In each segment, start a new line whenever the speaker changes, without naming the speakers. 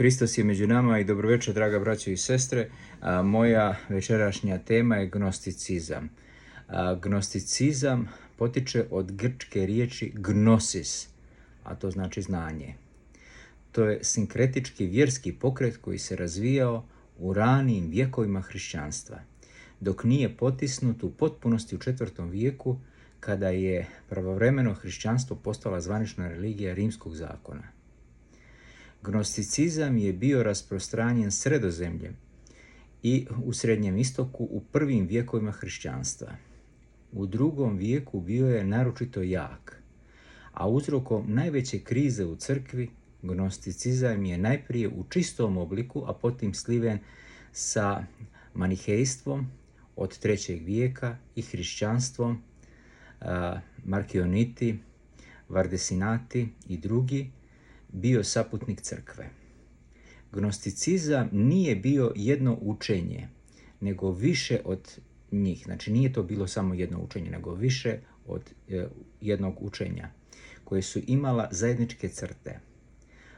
Hristos je među nama i dobro večer, draga braćo i sestre. Moja večerašnja tema je gnosticizam. Gnosticizam potiče od grčke riječi gnosis, a to znači znanje. To je sinkretički vjerski pokret koji se razvijao u ranijim vjekovima hrišćanstva, dok nije potisnut u potpunosti u 4. vijeku, kada je pravovremeno hrišćanstvo postala zvanična religija rimskog zakona. Gnosticizam je bio rasprostranjen Sredozemljem i u Srednjem istoku u prvim vjekovima hrišćanstva. U 2. vijeku bio je naročito jak, a uzrokom najveće krize u crkvi gnosticizam je najprije u čistom obliku, a potom sliven sa manihejstvom od 3. vijeka i hrišćanstvom, Markioniti, Vardesinati i drugi, bio saputnik crkve. Gnosticizam nije bio jedno učenje, nego više od njih. Znači nije to bilo samo jedno učenje, nego više od jednog učenja, koje su imala zajedničke crte.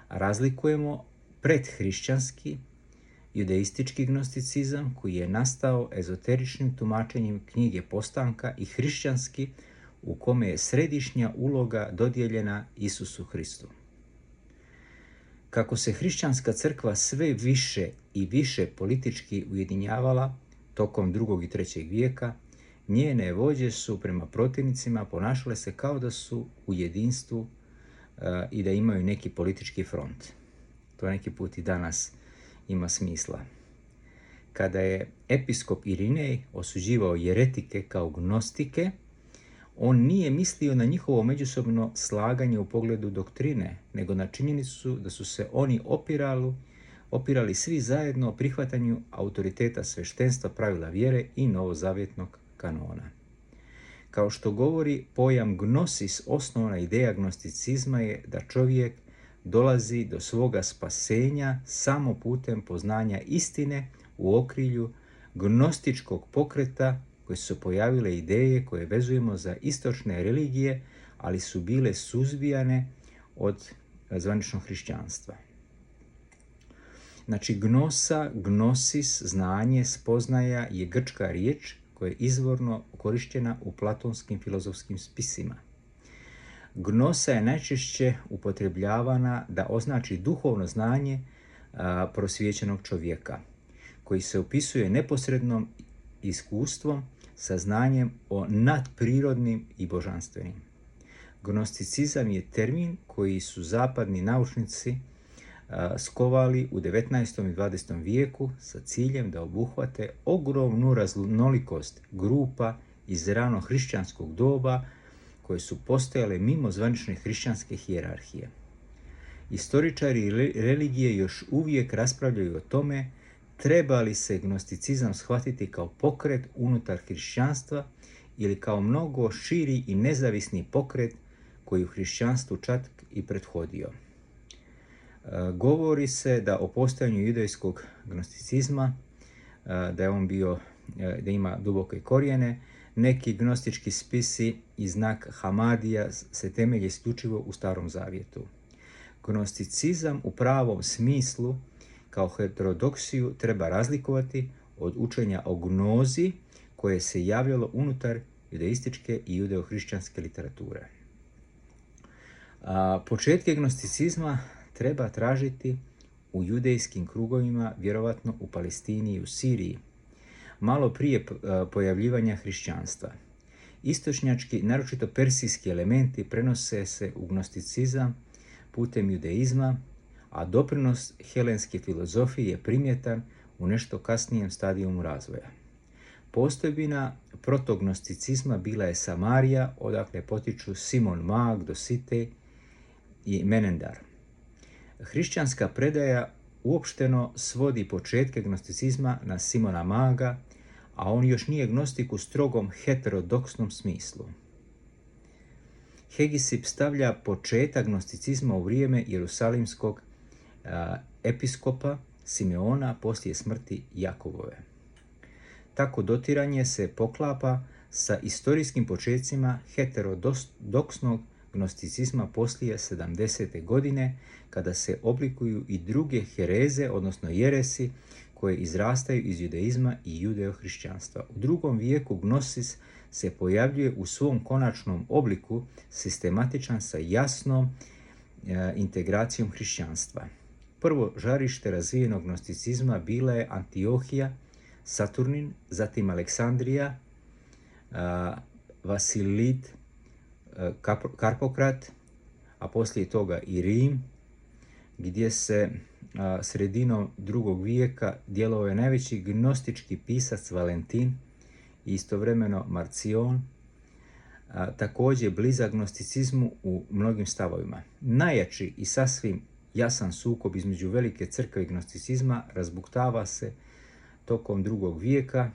Razlikujemo predhrišćanski, judeistički gnosticizam, koji je nastao ezoteričnim tumačenjem knjige Postanka, i hrišćanski, u kome je središnja uloga dodijeljena Isusu Hristu. Kako se hrišćanska crkva sve više i više politički ujedinjavala tokom 2. i 3. vijeka, njene vođe su prema protivnicima ponašale se kao da su u jedinstvu i da imaju neki politički front. To neki put i danas ima smisla. Kada je episkop Irinej osuđivao jeretike kao gnostike, on nije mislio na njihovo međusobno slaganje u pogledu doktrine, nego na činjenicu da su se oni opirali svi zajedno o prihvatanju autoriteta sveštenstva, pravila vjere i novozavjetnog kanona. Kao što govori pojam gnosis, osnovna ideja gnosticizma je da čovjek dolazi do svoga spasenja samo putem poznanja istine u okrilju gnostičkog pokreta, koje su pojavile ideje koje vezujemo za istočne religije, ali su bile suzbijane od zvaničnog hrišćanstva. Znači, gnosis, znanje, spoznaja je grčka riječ koja je izvorno korištena u platonskim filozofskim spisima. Gnosa je najčešće upotrebljavana da označi duhovno znanje prosvijećenog čovjeka, koji se opisuje neposrednom iskustvom, saznanjem o nadprirodnim i božanstvenim. Gnosticizam je termin koji su zapadni naučnici skovali u 19. i 20. vijeku sa ciljem da obuhvate ogromnu raznolikost grupa iz rano hrišćanskog doba koje su postojale mimo zvanične hrišćanske hijerarhije. Istoričari religije još uvijek raspravljaju o tome treba li se gnosticizam shvatiti kao pokret unutar hrišćanstva ili kao mnogo širi i nezavisni pokret koji u hrišćanstvu čak i prethodio. Govori se da o postojanju judejskog gnosticizma, da je on bio, da ima duboke korijene. Neki gnostički spisi i znak Hamadija se temelje isključivo u Starom zavjetu. Gnosticizam u pravom smislu kao heterodoksiju treba razlikovati od učenja o gnozi koje se javljalo unutar judeističke i judeohrišćanske literature. Početke gnosticizma treba tražiti u judejskim krugovima, vjerovatno u Palestini i u Siriji, malo prije pojavljivanja hrišćanstva. Istočnjački, naročito persijski elementi prenose se u gnosticizam putem judeizma, a doprinos helenske filozofije je primjetan u nešto kasnijem stadijumu razvoja. Postojbina protognosticizma bila je Samarija, odakle potiču Simon Mag, Dositej i Menendar. Hrišćanska predaja uopšteno svodi početke gnosticizma na Simona Maga, a on još nije gnostik u strogom heterodoksnom smislu. Hegisip stavlja početak gnosticizma u vrijeme jerusalimskog episkopa Simeona poslije smrti Jakobove. Tako dotiranje se poklapa sa istorijskim počecima heterodoksnog gnosticizma poslije 70. godine, kada se oblikuju i druge hereze, odnosno jeresi, koje izrastaju iz judaizma i judeohrišćanstva. U drugom vijeku gnosis se pojavljuje u svom konačnom obliku, sistematičan sa jasnom integracijom hrišćanstva. Prvo žarište razvijenog gnosticizma bila je Antiohija, Saturnin, zatim Aleksandrija, Vasilit, Karpokrat, a poslije toga i Rim, gdje se sredinom drugog vijeka djelovao je najveći gnostički pisac Valentin i istovremeno Marcion, također blizak gnosticizmu u mnogim stavovima. Najjači i sasvim jasan sukob između velike crkve i gnosticizma razbuktava se tokom drugog vijeka,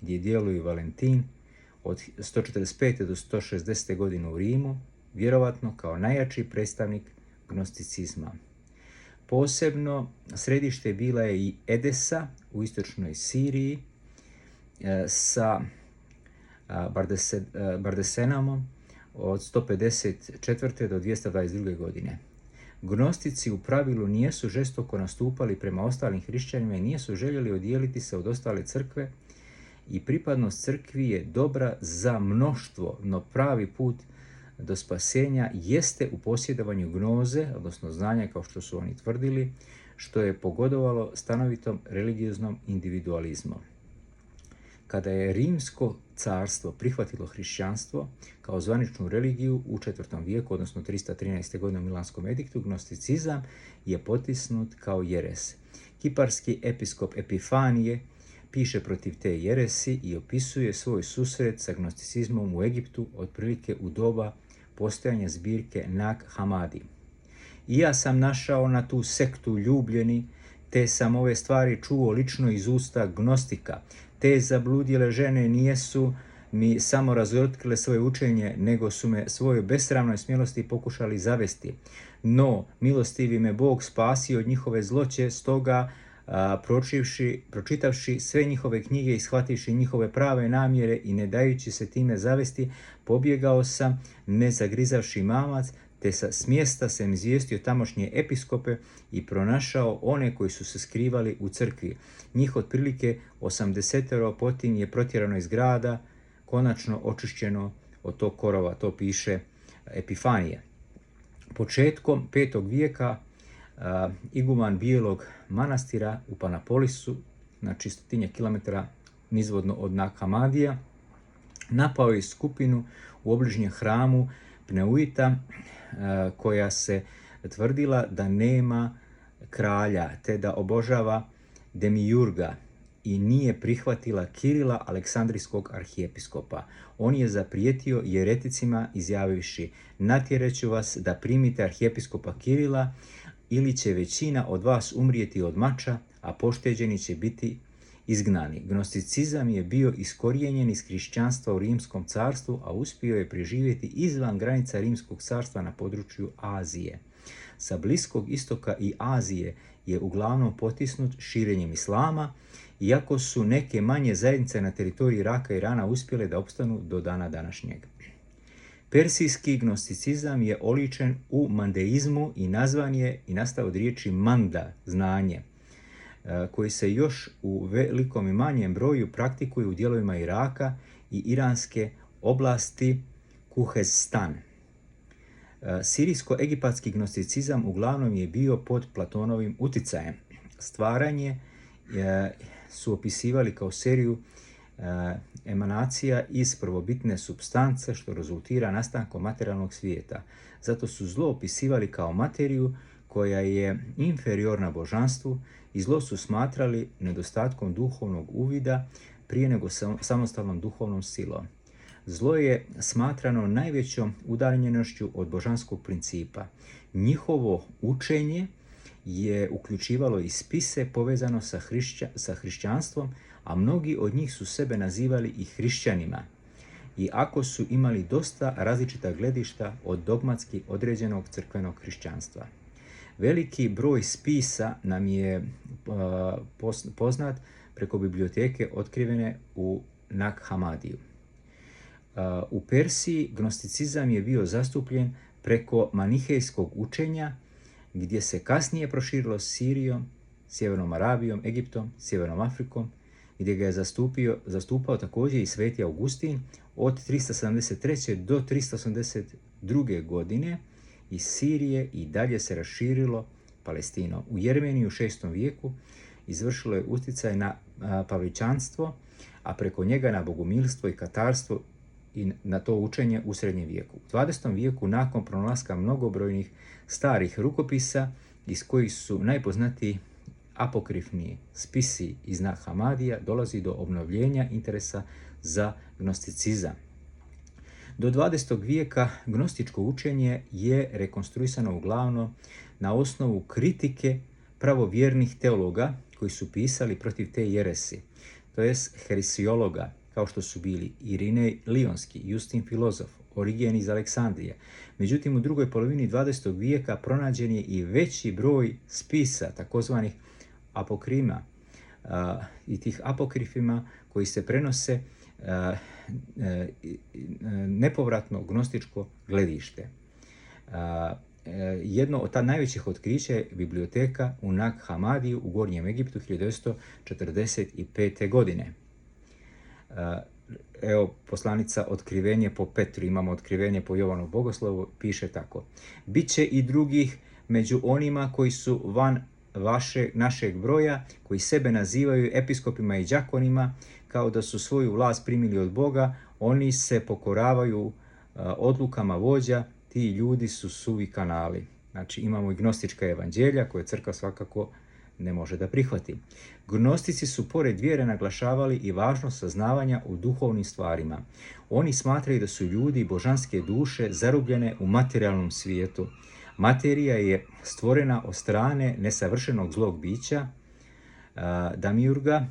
gdje djeluje Valentin od 145. do 160. godine u Rimu, vjerovatno kao najjači predstavnik gnosticizma. Posebno središte bila je i Edesa u istočnoj Siriji sa Bardesenamom od 154. do 222. godine. Gnostici u pravilu nijesu žestoko nastupali prema ostalim hrišćanima i nijesu željeli odijeliti se od ostale crkve, i pripadnost crkvi je dobra za mnoštvo, no pravi put do spasenja jeste u posjedovanju gnoze, odnosno znanja, kao što su oni tvrdili, što je pogodovalo stanovitom religioznom individualizmom. Kada je Rimsko carstvo prihvatilo hrišćanstvo kao zvaničnu religiju u 4. vijeku, odnosno 313. godine u Milanskom ediktu, gnosticizam je potisnut kao jeres. Kiparski episkop Epifanije piše protiv te jeresi i opisuje svoj susret sa gnosticizmom u Egiptu otprilike u doba postojanja zbirke Nag Hammadi. I ja sam našao na tu sektu ljubljeni, te sam ove stvari čuo lično iz usta gnostika. Te zabludjele žene nijesu mi samo razotkrile svoje učenje, nego su me svojoj besramnoj smjelosti pokušali zavesti. No, milostivi me Bog spasio od njihove zloće, stoga pročitavši sve njihove knjige i shvativši njihove prave namjere i ne dajući se time zavesti, pobjegao sam, ne zagrizavši mamac, te s mjesta sam izvijestio tamošnje episkope i pronašao one koji su se skrivali u crkvi. Njih otprilike 80, potim je protjerano iz grada, konačno očišćeno od tog korova, to piše Epifanije. Početkom 5. vijeka iguman Bijelog manastira u Panapolisu, na 100 kilometara nizvodno od Nag Hammadija, napao je skupinu u obližnjem hramu Pneuita, koja se tvrdila da nema kralja, te da obožava Demijurga, i nije prihvatila Kirila, aleksandrijskog arhijepiskopa. On je zaprijetio jereticima izjavivši: natjeraću vas da primite arhijepiskopa Kirila, ili će većina od vas umrijeti od mača, a pošteđeni će biti izgnani. Gnosticizam je bio iskorijenjen iz hrišćanstva u Rimskom carstvu, a uspio je preživjeti izvan granica Rimskog carstva na području Azije. Sa Bliskog istoka i Azije je uglavnom potisnut širenjem islama, iako su neke manje zajednice na teritoriji Iraka i Irana uspjele da opstanu do dana današnjeg. Persijski gnosticizam je oličen u mandeizmu i nazvan je i nastao od riječi manda, znanje, koji se još u velikom i manjem broju praktikuje u dijelovima Iraka i iranske oblasti Kuhestan. Sirijsko-egipatski gnosticizam uglavnom je bio pod Platonovim uticajem. Stvaranje su opisivali kao seriju emanacija iz prvobitne supstance, što rezultira nastankom materijalnog svijeta. Zato su zlo opisivali kao materiju koja je inferiorna božanstvu i zlo su smatrali nedostatkom duhovnog uvida prije nego samostalnom duhovnom silom. Zlo je smatrano najvećom udaljenošću od božanskog principa. Njihovo učenje je uključivalo i spise povezano sa hrišćanstvom, a mnogi od njih su sebe nazivali i hrišćanima, i ako su imali dosta različita gledišta od dogmatski određenog crkvenog hrišćanstva. Veliki broj spisa nam je poznat preko biblioteke otkrivene u Nag Hammadiju. U Persiji gnosticizam je bio zastupljen preko manihejskog učenja, gdje se kasnije proširilo Sirijom, Sjevernom Arabijom, Egiptom, Sjevernom Afrikom, gdje ga je zastupao također i sveti Augustin od 373. do 382. godine. Iz Sirije i dalje se raširilo Palestino. U Jermeniji u 6. vijeku izvršilo je utjecaj na pavličanstvo, a preko njega na bogumilstvo i katarstvo i na to učenje u srednjem vijeku. U 20. vijeku, nakon pronalaska mnogobrojnih starih rukopisa, iz kojih su najpoznatiji apokrifni spisi iz Nag Hamadija, dolazi do obnovljenja interesa za gnosticizam. Do 20. vijeka gnostičko učenje je rekonstruisano uglavnom na osnovu kritike pravovjernih teologa koji su pisali protiv te jeresi, to jest heresiologa, kao što su bili Irinej Lionski, Justin Filozof, Origen iz Aleksandrije. Međutim, u drugoj polovini 20. vijeka pronađen je i veći broj spisa, takozvanih apokrima, i tih apokrifima koji se prenose nepovratno gnostičko gledište. Jedno od ta najvećih otkrića je biblioteka u Nag Hamadiju u Gornjem Egiptu 1945. godine. Evo poslanica Otkrivenje po Petru, imamo Otkrivenje po Jovanu Bogoslovu, piše tako: Biće i drugih među onima koji su van našeg broja, koji sebe nazivaju episkopima i đakonima, kao da su svoju vlast primili od Boga, oni se pokoravaju odlukama vođa, ti ljudi su suvi kanali. Znači imamo i gnostička evanđelja koje crkva svakako ne može da prihvati. Gnostici su pored vjere naglašavali i važnost saznavanja u duhovnim stvarima. Oni smatraju da su ljudi i božanske duše zarobljene u materijalnom svijetu. Materija je stvorena od strane nesavršenog zlog bića, Demiurga,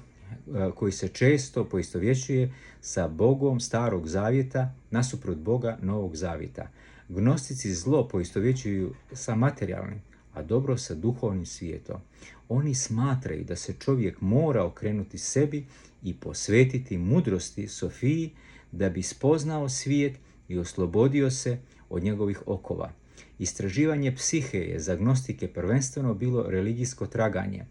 koji se često poistovjećuje sa Bogom Starog Zavjeta nasuprot Boga Novog Zavjeta. Gnostici zlo poistovjećuju sa materijalnim, a dobro sa duhovnim svijetom. Oni smatraju da se čovjek mora okrenuti sebi i posvetiti mudrosti Sofiji da bi spoznao svijet i oslobodio se od njegovih okova. Istraživanje psihe je za gnostike prvenstveno bilo religijsko traganje.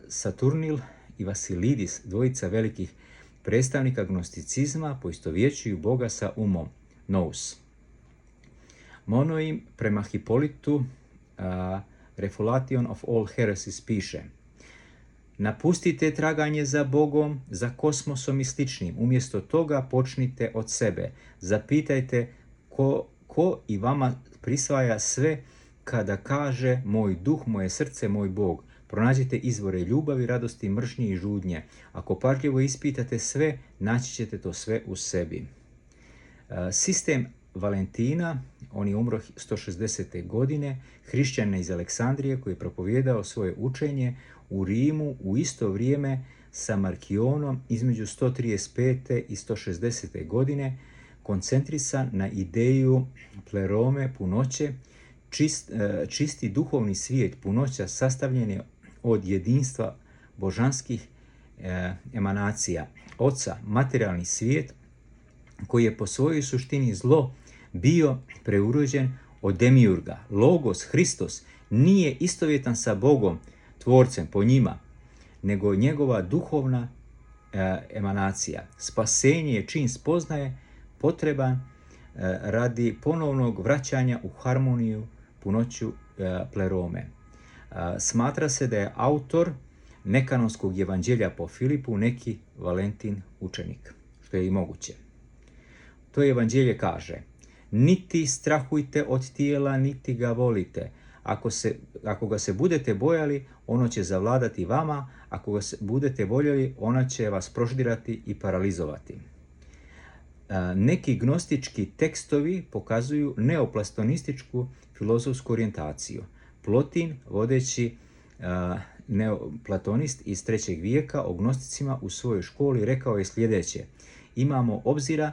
Saturnil i Vasilidis, dvojica velikih predstavnika gnosticizma, poistovjećuju Boga sa umom, nous. Monoim prema Hipolitu Refulation of all heresies piše: napustite traganje za Bogom, za kosmosom i sličnim. Umjesto toga počnite od sebe. Zapitajte ko i vama prisvaja sve kada kaže moj duh, moje srce, moj Bog. Pronađite izvore ljubavi, radosti, mržnje i žudnje. Ako pažljivo ispitate sve, naći ćete to sve u sebi. Sistem Valentina, on je umro 160. godine, hrišćanin iz Aleksandrije koji je propovijedao svoje učenje u Rimu u isto vrijeme sa Markionom između 135. i 160. godine, koncentrisan na ideju plerome, punoće, čisti duhovni svijet, punoća sastavljen je od jedinstva božanskih emanacija, oca, materijalni svijet, koji je po svojoj suštini zlo bio preurođen od Demiurga. Logos, Hristos, nije istovjetan sa Bogom, tvorcem po njima, nego njegova duhovna emanacija. Spasenje je čin spoznaje potreban radi ponovnog vraćanja u harmoniju, punoću plerome. Smatra se da je autor nekanonskog evanđelja po Filipu neki Valentin učenik, što je i moguće. To evanđelje kaže: niti strahujte od tijela, niti ga volite. Ako ga se budete bojali, ono će zavladati vama. Ako ga se budete voljeli, ona će vas proždirati i paralizovati. Neki gnostički tekstovi pokazuju neoplatonističku filozofsku orijentaciju. Plotin, vodeći neoplatonist iz 3. vijeka, o gnosticima u svojoj školi rekao je sljedeće: imamo obzira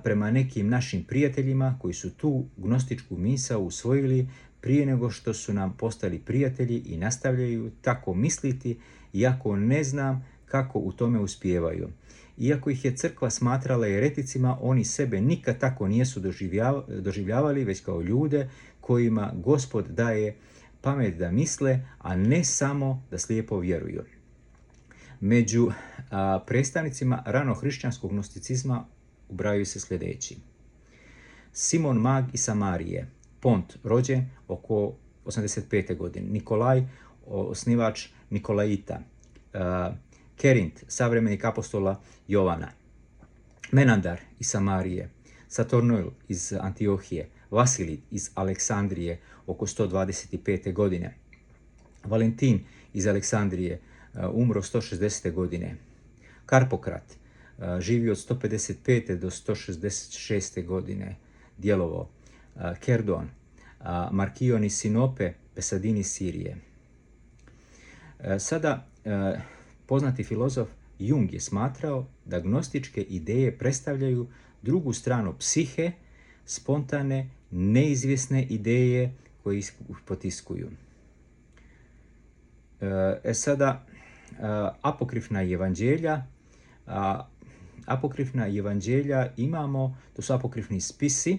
prema nekim našim prijateljima koji su tu gnostičku misao usvojili prije nego što su nam postali prijatelji i nastavljaju tako misliti, iako ne znam kako u tome uspijevaju. Iako ih je crkva smatrala ereticima, oni sebe nikad tako nijesu doživljavali, već kao ljude kojima Gospod daje pamet da misle, a ne samo da slijepo vjeruju. Među predstavnicima ranohrišćanskog gnosticizma ubrajaju se sljedeći: Simon Mag iz Samarije, Pont, rođen oko 85. godine, Nikolaj, osnivač Nikolaita, Kerint, savremenik apostola Jovana, Menandar iz Samarije, Saturnil iz Antiohije, Vasilij iz Aleksandrije oko 125. godine, Valentin iz Aleksandrije, umro 160. godine, Karpokrat, živio od 155. do 166. godine, djelovao, Kerdon, Markion iz Sinope, Pesadin iz Sirije. Sada, poznati filozof Jung je smatrao da gnostičke ideje predstavljaju drugu stranu psihe, spontane, neizvjesne ideje koje ih potiskuju. Sada, apokrifna evanđelja. Apokrifna evanđelja imamo, to su apokrifni spisi,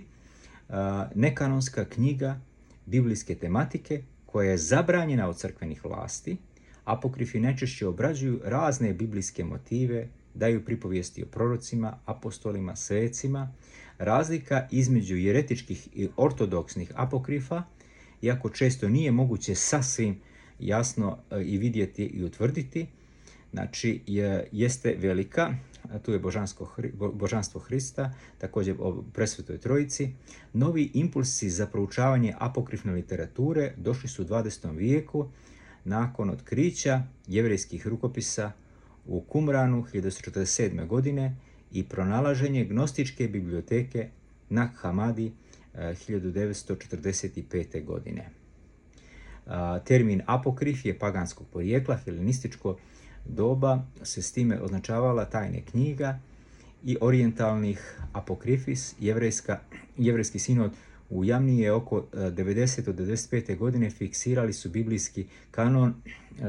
nekanonska knjiga biblijske tematike koja je zabranjena od crkvenih vlasti. Apokrifi najčešće obrađuju razne biblijske motive, daju pripovijesti o prorocima, apostolima, svecima. Razlika između jeretičkih i ortodoksnih apokrifa, iako često nije moguće sasvim jasno i vidjeti i utvrditi, znači jeste velika. Tu je božanstvo Hrista, također o presvetoj trojici. Novi impulsi za proučavanje apokrifne literature došli su u 20. vijeku nakon otkrića jevrejskih rukopisa u Kumranu 1947. godine i pronalaženje gnostičke biblioteke Nag Hammadi 1945. godine. Termin apokrif je paganskog porijekla, helenističko doba se s time označavala tajne knjiga i orijentalnih apokrifis. Jevrejski sinod u Jamni je oko 90. do 95. godine fiksirali su biblijski kanon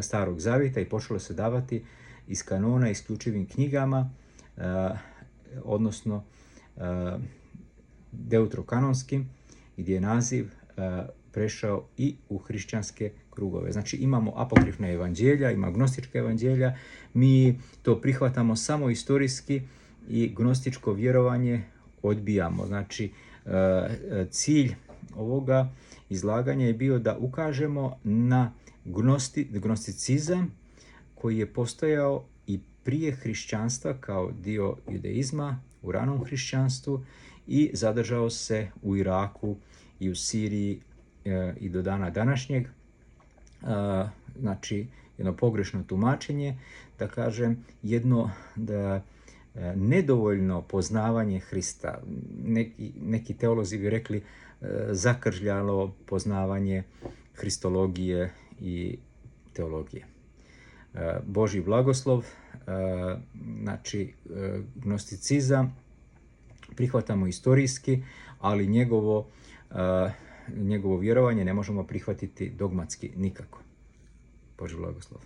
Starog zavjeta i počelo se davati iz kanona isključivim knjigama, odnosno deutrokanonskim, gdje je naziv prešao i u hrišćanske krugove. Znači imamo apokrifna evanđelja, ima gnostička evanđelja, mi to prihvatamo samo istorijski i gnostičko vjerovanje odbijamo. Znači cilj ovoga izlaganja je bio da ukažemo na gnosticizam koji je postojao i prije hrišćanstva kao dio judeizma u ranom hrišćanstvu i zadržao se u Iraku i u Siriji i do dana današnjeg. Znači jedno pogrešno tumačenje, da kažem, jedno nedovoljno poznavanje Hrista. Neki teolozi bi rekli zakržljalo poznavanje hristologije i teologije. Božji blagoslov, znači gnosticizam prihvatamo istorijski, ali njegovo vjerovanje ne možemo prihvatiti dogmatski nikako. Božji blagoslov.